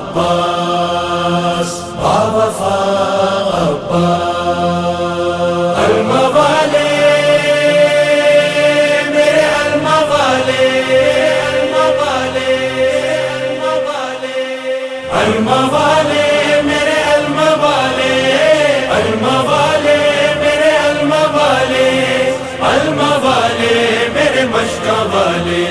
عباس باوفا عباس الموالے میرے الموالے الموالے الموالے الموالے میرے الموالے الموالے میرے الموالے الموالے میرے مشکا والے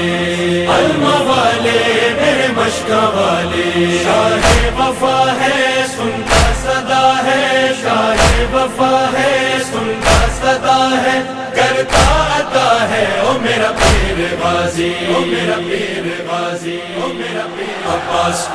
الموالے میرے مشکا والے شاہ وفا ہے سنتا صدا ہے شاہ وفا ہے سنتا صدا ہے کرتا عطا ہے او میرا پیر غازی او میرا پیر غازی او میرا پیر عباس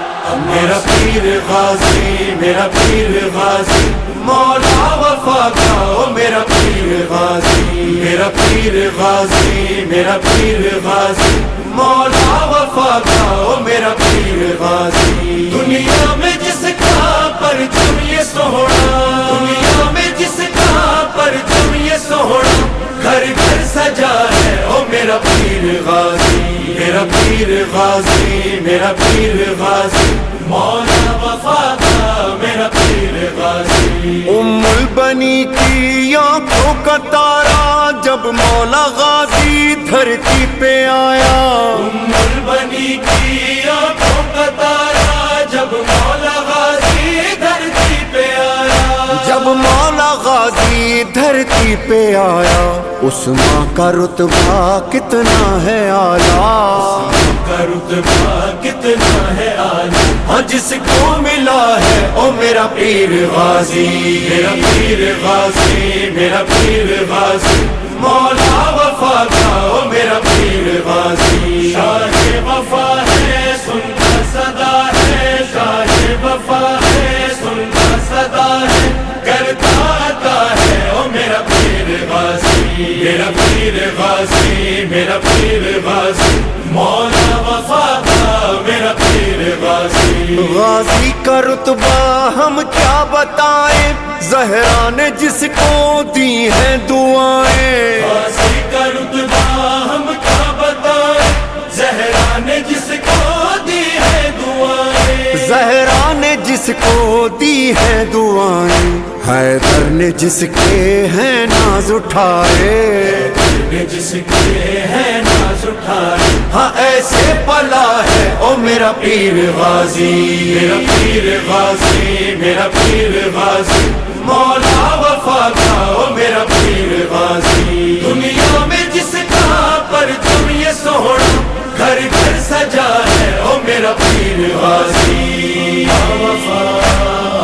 میرا پیر غازی میرا پیر غازی مولا وفا کا او میرا پیر غازی میرا پیر غازی میرا پیر غازی مولا وفا کا او میرا پیر غازی دنیا میں جس کا پرچم یہ سوہنا دنیا میں جس کا پرچم یہ سوہنا گھر گھر سجا ہے او میرا پیر غازی میرا پیر غازی میرا پیر غازی مولا وفا کا میرا پیر غازی ام البنی کی آنکھوں کا تارا جب مولا غازی دھرتی پہ آیا ام البنی کی آنکھوں کا تارا جب مولا غازی دھرتی پہ آیا جب مولا غازی دھرتی پہ آیا اس ماں کا رتبہ کتنا ہے اعلیٰ کا رتبہ کتنا ہے عالی ہاں جس کو ملا ہے او میرا پیر غازی میرا پیر غازی میرا پیر غازی مولا وفا کا او میرا پیر غازی شاہ وفا ہے سنتا صدا ہے شاہ وفا ہے سنتا صدا ہے کرتا عطا ہے او میرا پیر غازی میرا پیر غازی میرا پیر غازی مولا وفا کا میرا پیر غازی غازی کا رتبہ ہم کیا بتائیں زہرا نے جس کو دی ہیں دعائیں غازی کا رتبہ ہم کیا بتائیں زہرا نے جس کو دی ہے دعائیں زہرا نے جس کو دی ہیں دعائیں حیدر نے جس کے ہیں ناز اٹھائے نے جس کے ہے ناز اٹھائے ہاں ایسے پلا ہے او میرا پیر غازی میرا پیر غازی میرا پیر غازی مولا وفا کا او میرا پیر غازی دنیا میں جس کا پرچم یہ سوہنا گھر گھر سجا ہے او میرا پیر غازی وفا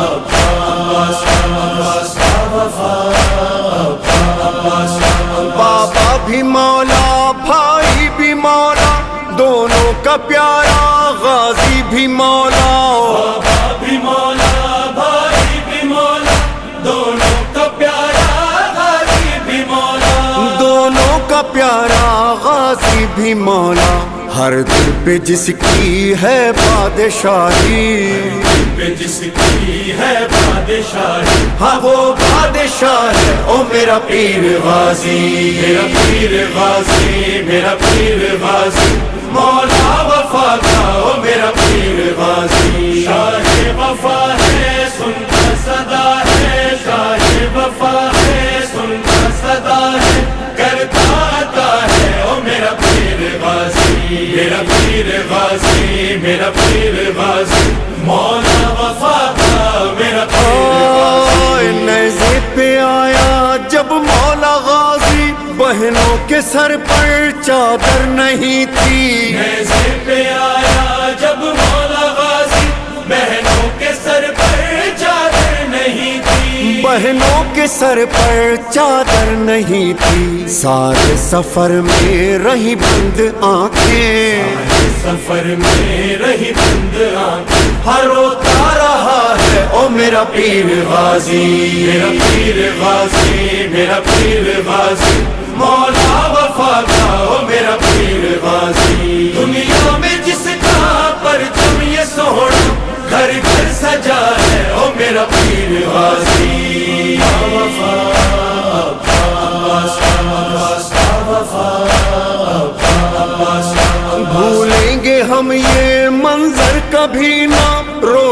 عباس عباس وفا عباس بابا بھی مولا بھائی بھی مولا دونوں کا پیارا غازی بھی مولا بابا بھی مولا بھائی بھی مولا دونوں کا پیارا غازی بھی مولا دونوں کا پیارا غازی بھی مولا ہر دل پہ جس کی ہے بادشاہی پہ جس کی ہے بادشاہی ہاں وہ بادشاہ ہے او میرا پیر غازی میرا پیر غازی میرا پیر غازی مولا وفا کا او میرا پیر غازی شاہ وفا ہے سنتا صدا ہے شاہ وفا ہے سنتا صدا ہے کرتا عطا ہے او میرا پیر غازی میرا پیر غازی میرا پیر غازی مولا وفا کا میرا پیر غازی نیزے پہ آیا جب مولا غازی بہنوں کے سر پر چادر نہیں تھی نیزے پہ آیا جب مولا غازی بہنوں کے سر پر چادر نہیں تھی بہنوں کے سر پر چادر نہیں تھی سارے سفر میں رہی بند آنکھیں سفر میں رہی بند آنکھیں ہر روتا رہا ہے او میرا پیر غازی میرا پیر غازی میرا پیر غازی مولا وفا کا او میرا پیر غازی دنیا میں جس کا پرچم یہ سوہنا گھر گھر سجا ہے او میرا پیر غازی وفا عباس عباس وفا بھولیں گے ہم یہ منظر کبھی نہ رو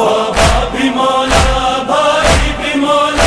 بابا بھی مولا بھائی بھی مولا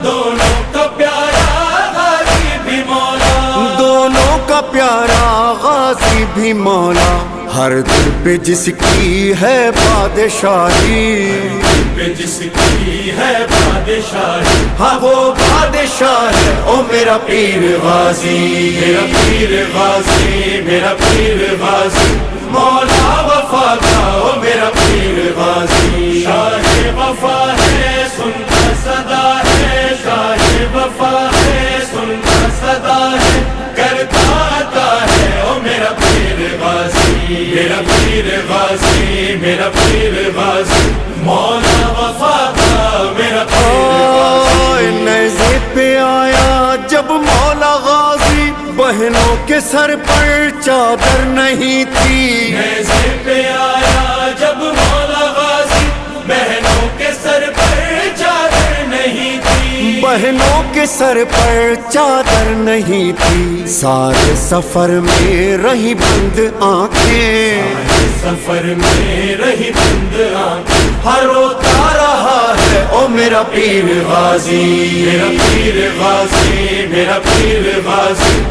دونوں کا پیارا غازی بھی مولا دونوں کا پیارا غازی بھی مولا ہر دل پہ جس کی ہے بادشاہی پہ جس کی ہے بادشاہی ہاں وہ بادشاہ ہے او میرا پیر غازی میرا پیر غازی میرا پیر غازی مولا وفا کا او میرا پیر غازی شاہ وفا ہے سنتا صدا ہے شاہ وفا ہے سنتا صدا ہے کرتا عطا ہے او میرا پیر غازی میرا پیر غازی میرا پیر غازی مولا وفا کا میرا پیر نیزے پہ آیا جب مولا غازی بہنوں کے سر پر چادر نہیں تھی نیزے پہ آیا جب مولا غازی بہنوں کے سر پر چادر نہیں تھی بہنوں کے سر پر چادر نہیں تھی سارے سفر میں رہی بند آنکھیں سفر میں رہی بند آنکھیں ہر روتا رہا ہے او میرا پیر غازی میرا پیر غازی میرا پیر غازی